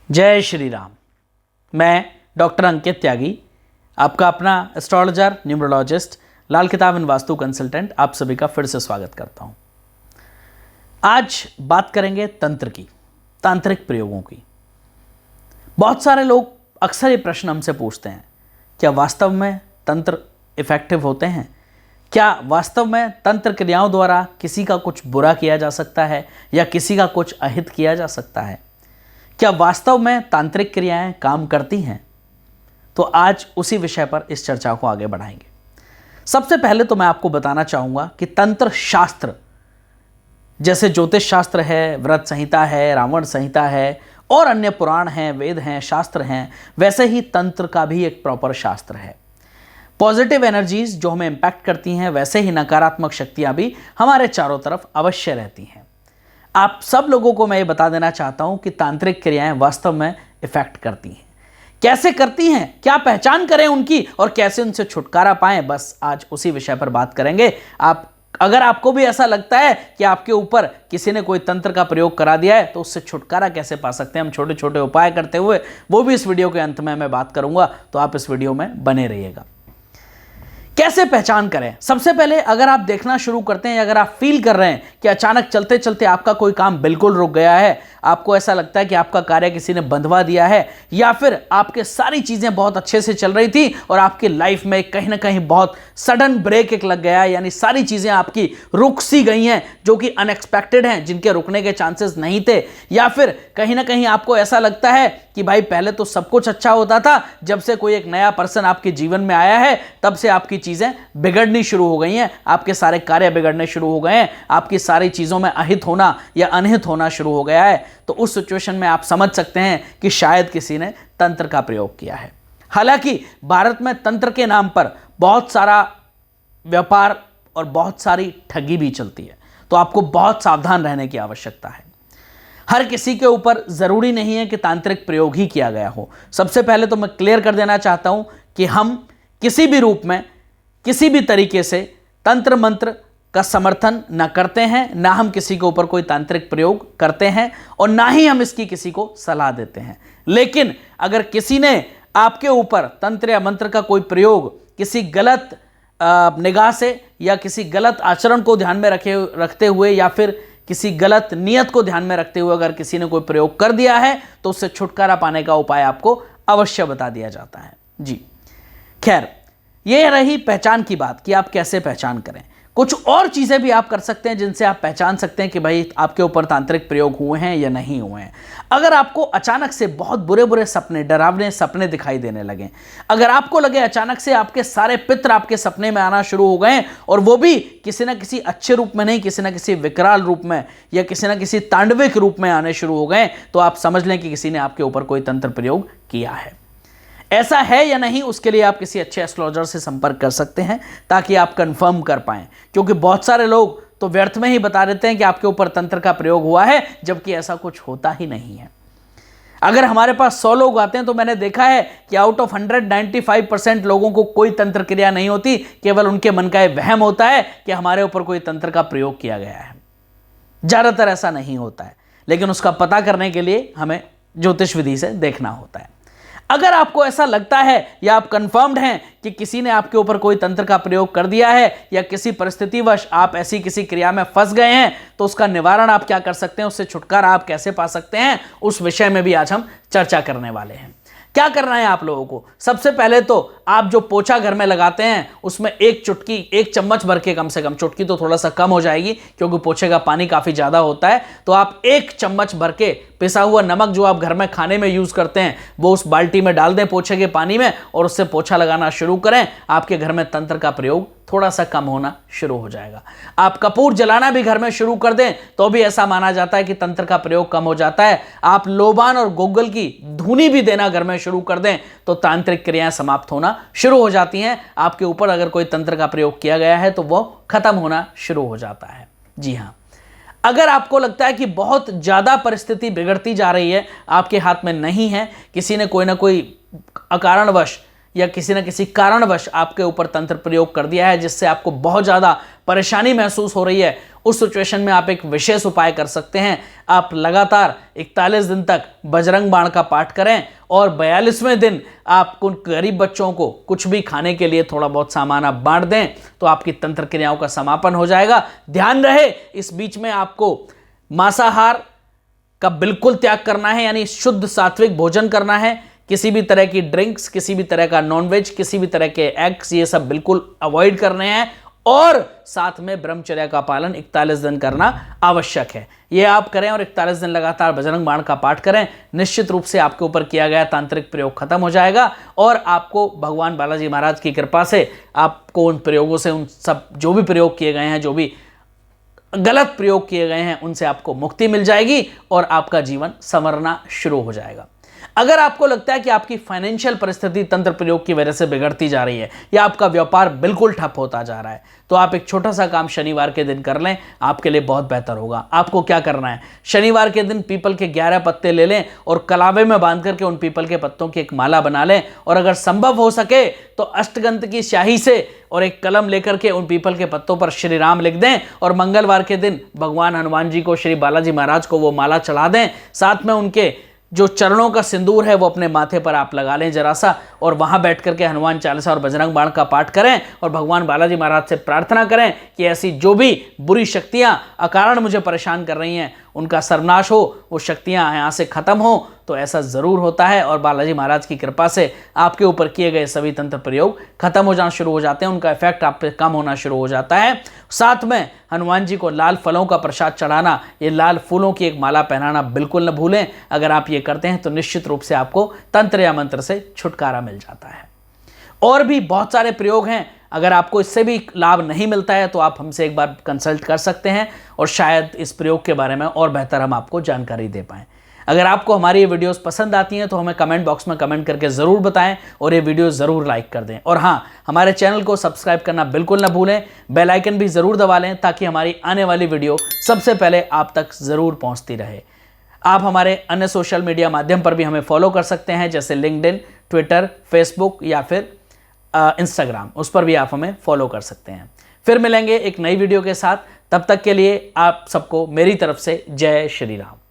जय श्री राम। मैं डॉक्टर अंकित त्यागी, आपका अपना एस्ट्रोलॉजर, न्यूमरोलॉजिस्ट, लाल किताब एंड वास्तु कंसल्टेंट, आप सभी का फिर से स्वागत करता हूं। आज बात करेंगे तंत्र की, तांत्रिक प्रयोगों की। बहुत सारे लोग अक्सर ये प्रश्न हमसे पूछते हैं, क्या वास्तव में तंत्र इफेक्टिव होते हैं? क्या वास्तव में तंत्र क्रियाओं द्वारा किसी का कुछ बुरा किया जा सकता है या किसी का कुछ अहित किया जा सकता है? क्या वास्तव में तांत्रिक क्रियाएं काम करती हैं? तो आज उसी विषय पर इस चर्चा को आगे बढ़ाएंगे। सबसे पहले तो मैं आपको बताना चाहूंगा कि तंत्र शास्त्र, जैसे ज्योतिष शास्त्र है, व्रत संहिता है, रावण संहिता है और अन्य पुराण हैं, वेद हैं, शास्त्र हैं, वैसे ही तंत्र का भी एक प्रॉपर शास्त्र है। पॉजिटिव एनर्जीज जो हमें इंपैक्ट करती हैं, वैसे ही नकारात्मक शक्तियां भी हमारे चारों तरफ अवश्य रहती हैं। आप सब लोगों को मैं ये बता देना चाहता हूं कि तांत्रिक क्रियाएं वास्तव में इफेक्ट करती हैं। कैसे करती हैं, क्या पहचान करें उनकी और कैसे उनसे छुटकारा पाएं, बस आज उसी विषय पर बात करेंगे। अगर आपको भी ऐसा लगता है कि आपके ऊपर किसी ने कोई तंत्र का प्रयोग करा दिया है, तो उससे छुटकारा कैसे पा सकते हैं, हम छोटे छोटे उपाय करते हुए, वो भी इस वीडियो के अंत में मैं बात करूंगा, तो आप इस वीडियो में बने रहिएगा। कैसे पहचान करें? सबसे पहले अगर आप देखना शुरू करते हैं, अगर आप फील कर रहे हैं कि अचानक चलते चलते आपका कोई काम बिल्कुल रुक गया है, आपको ऐसा लगता है कि आपका कार्य किसी ने बंधवा दिया है, या फिर आपके सारी चीजें बहुत अच्छे से चल रही थी और आपकी लाइफ में कहीं ना कहीं बहुत सडन ब्रेक एक लग गया है, यानी सारी चीजें आपकी रुक सी गई हैं जो कि अनएक्सपेक्टेड हैं, जिनके रुकने के चांसेस नहीं थे, या फिर कहीं ना कहीं आपको ऐसा लगता है कि भाई पहले तो सब कुछ अच्छा होता था, जब से कोई एक नया पर्सन आपके जीवन में आया है तब से आपकी चीजें बिगड़नी शुरू हो गई हैं, आपके सारे कार्य बिगड़ने शुरू हो गए हैं, आपकी सारी चीजों में अहित होना या अनहित होना शुरू हो गया है। तो उस सिचुएशन में आप समझ सकते हैं कि शायद किसी ने तंत्र का प्रयोग किया है। हालांकि भारत में तंत्र के नाम पर बहुत सारा व्यापार और बहुत सारी ठगी भी चलती है, तो आपको बहुत सावधान रहने की आवश्यकता है। हर किसी के ऊपर जरूरी नहीं है कि तांत्रिक प्रयोग ही किया गया हो। सबसे पहले तो मैं क्लियर कर देना चाहता हूं कि हम किसी भी रूप में, किसी भी तरीके से तंत्र मंत्र का समर्थन न करते हैं, ना हम किसी के ऊपर कोई तांत्रिक प्रयोग करते हैं और ना ही हम इसकी किसी को सलाह देते हैं। लेकिन अगर किसी ने आपके ऊपर तंत्र या मंत्र का कोई प्रयोग किसी गलत निगाह से या किसी गलत आचरण को ध्यान में रखते हुए या फिर किसी गलत नियत को ध्यान में रखते हुए अगर किसी ने कोई प्रयोग कर दिया है, तो उससे छुटकारा पाने का उपाय आपको अवश्य बता दिया जाता है। जी खैर, यह रही पहचान की बात कि आप कैसे पहचान करें। कुछ और चीजें भी आप कर सकते हैं जिनसे आप पहचान सकते हैं कि भाई आपके ऊपर तांत्रिक प्रयोग हुए हैं या नहीं हुए हैं। अगर आपको अचानक से बहुत बुरे बुरे सपने, डरावने सपने दिखाई देने लगे, अगर आपको लगे अचानक से आपके सारे पितर आपके सपने में आना शुरू हो गए और वो भी किसी ना किसी अच्छे रूप में नहीं, किसी ना किसी विकराल रूप में या किसी ना किसी तांडविक रूप में आने शुरू हो गए, तो आप समझ लें कि किसी ने आपके ऊपर कोई तंत्र प्रयोग किया है। ऐसा है या नहीं, उसके लिए आप किसी अच्छे एस्ट्रोलॉजर से संपर्क कर सकते हैं ताकि आप कंफर्म कर पाएं, क्योंकि बहुत सारे लोग तो व्यर्थ में ही बता देते हैं कि आपके ऊपर तंत्र का प्रयोग हुआ है, जबकि ऐसा कुछ होता ही नहीं है। अगर हमारे पास 100 लोग आते हैं तो मैंने देखा है कि आउट ऑफ 195% लोगों को कोई तंत्र क्रिया नहीं होती, केवल उनके मन का यह वहम होता है कि हमारे ऊपर कोई तंत्र का प्रयोग किया गया है। ज्यादातर ऐसा नहीं होता है, लेकिन उसका पता करने के लिए हमें ज्योतिष विधि से देखना होता है। अगर आपको ऐसा लगता है या आप कंफर्म्ड हैं कि किसी ने आपके ऊपर कोई तंत्र का प्रयोग कर दिया है या किसी परिस्थितिवश आप ऐसी किसी क्रिया में फंस गए हैं, तो उसका निवारण आप क्या कर सकते हैं, उससे छुटकारा आप कैसे पा सकते हैं, उस विषय में भी आज हम चर्चा करने वाले हैं। क्या करना है आप लोगों को? सबसे पहले तो आप जो पोछा घर में लगाते हैं उसमें एक चम्मच भर के, कम से कम, चुटकी तो थोड़ा सा कम हो जाएगी क्योंकि पोछे का पानी काफी ज्यादा होता है, तो आप 1 चम्मच भर के पिसा हुआ नमक जो आप घर में खाने में यूज करते हैं वो उस बाल्टी में डाल दें पोछे के पानी में और उससे पोछा लगाना शुरू करें। आपके घर में तंत्र का प्रयोग थोड़ा सा कम होना शुरू हो जाएगा। आप कपूर जलाना भी घर में शुरू कर दें तो भी ऐसा माना जाता है कि तंत्र का प्रयोग कम हो जाता है। आप लोबान और गोगल की धुनी भी देना घर में शुरू कर दें तो तांत्रिक क्रियाएं समाप्त होना शुरू हो जाती हैं। आपके ऊपर अगर कोई तंत्र का प्रयोग किया गया है तो वो खत्म होना शुरू हो जाता है। जी हाँ, अगर आपको लगता है कि बहुत ज्यादा परिस्थिति बिगड़ती जा रही है, आपके हाथ में नहीं है, किसी ने कोई ना कोई अकारणवश या किसी न किसी कारणवश आपके ऊपर तंत्र प्रयोग कर दिया है जिससे आपको बहुत ज़्यादा परेशानी महसूस हो रही है, उस सिचुएशन में आप एक विशेष उपाय कर सकते हैं। आप लगातार 41 दिन तक बजरंग बाण का पाठ करें और 42वें दिन आप उन गरीब बच्चों को कुछ भी खाने के लिए थोड़ा बहुत सामान आप बांट दें तो आपकी तंत्र क्रियाओं का समापन हो जाएगा। ध्यान रहे, इस बीच में आपको मांसाहार का बिल्कुल त्याग करना है, यानी शुद्ध सात्विक भोजन करना है। किसी भी तरह की ड्रिंक्स, किसी भी तरह का नॉनवेज, किसी भी तरह के एग्स, ये सब बिल्कुल अवॉइड करने हैं और साथ में ब्रह्मचर्य का पालन 41 दिन करना आवश्यक है। ये आप करें और 41 दिन लगातार बजरंग बाण का पाठ करें, निश्चित रूप से आपके ऊपर किया गया तांत्रिक प्रयोग खत्म हो जाएगा और आपको भगवान बालाजी महाराज की कृपा से आपको उन प्रयोगों से, उन सब जो भी प्रयोग किए गए हैं, जो भी गलत प्रयोग किए गए हैं, उनसे आपको मुक्ति मिल जाएगी और आपका जीवन संवरना शुरू हो जाएगा। अगर आपको लगता है कि आपकी फाइनेंशियल परिस्थिति तंत्र प्रयोग की वजह से बिगड़ती जा रही है या आपका व्यापार बिल्कुल ठप होता जा रहा है, तो आप एक छोटा सा काम शनिवार के दिन कर लें, आपके लिए बहुत बेहतर होगा। आपको क्या करना है, शनिवार के दिन पीपल के 11 पत्ते ले लें और कलावे में बांध करके उन पीपल के पत्तों की एक माला बना लें और अगर संभव हो सके तो अष्टगंध की स्याही से और एक कलम लेकर के उन पीपल के पत्तों पर श्री राम लिख दें और मंगलवार के दिन भगवान हनुमान जी को, श्री बालाजी महाराज को वो माला चढ़ा दें। साथ में उनके जो चरणों का सिंदूर है वो अपने माथे पर आप लगा लें जरा सा और वहां बैठ करके हनुमान चालीसा और बजरंग बाण का पाठ करें और भगवान बालाजी महाराज से प्रार्थना करें कि ऐसी जो भी बुरी शक्तियां अकारण मुझे परेशान कर रही हैं उनका सर्वनाश हो, वो शक्तियां यहाँ से खत्म हो। तो ऐसा जरूर होता है और बालाजी महाराज की कृपा से आपके ऊपर किए गए सभी तंत्र प्रयोग खत्म हो जाना शुरू हो जाते हैं, उनका इफेक्ट आप पे कम होना शुरू हो जाता है। साथ में हनुमान जी को लाल फलों का प्रसाद चढ़ाना, ये लाल फूलों की एक माला पहनाना बिल्कुल न भूलें। अगर आप ये करते हैं तो निश्चित रूप से आपको तंत्र या मंत्र से छुटकारा मिल जाता है। और भी बहुत सारे प्रयोग हैं, अगर आपको इससे भी लाभ नहीं मिलता है तो आप हमसे एक बार कंसल्ट कर सकते हैं और शायद इस प्रयोग के बारे में और बेहतर हम आपको जानकारी दे पाएं। अगर आपको हमारी ये वीडियोस पसंद आती हैं तो हमें कमेंट बॉक्स में कमेंट करके ज़रूर बताएं और ये वीडियो ज़रूर लाइक कर दें। और हाँ, हमारे चैनल को सब्सक्राइब करना बिल्कुल ना भूलें, बेल आइकन भी ज़रूर दबा लें ताकि हमारी आने वाली वीडियो सबसे पहले आप तक ज़रूर पहुँचती रहे। आप हमारे अन्य सोशल मीडिया माध्यम पर भी हमें फॉलो कर सकते हैं, जैसे लिंक्डइन, ट्विटर, फेसबुक या फिर इंस्टाग्राम, उस पर भी आप हमें फॉलो कर सकते हैं। फिर मिलेंगे एक नई वीडियो के साथ, तब तक के लिए आप सबको मेरी तरफ से जय श्री राम।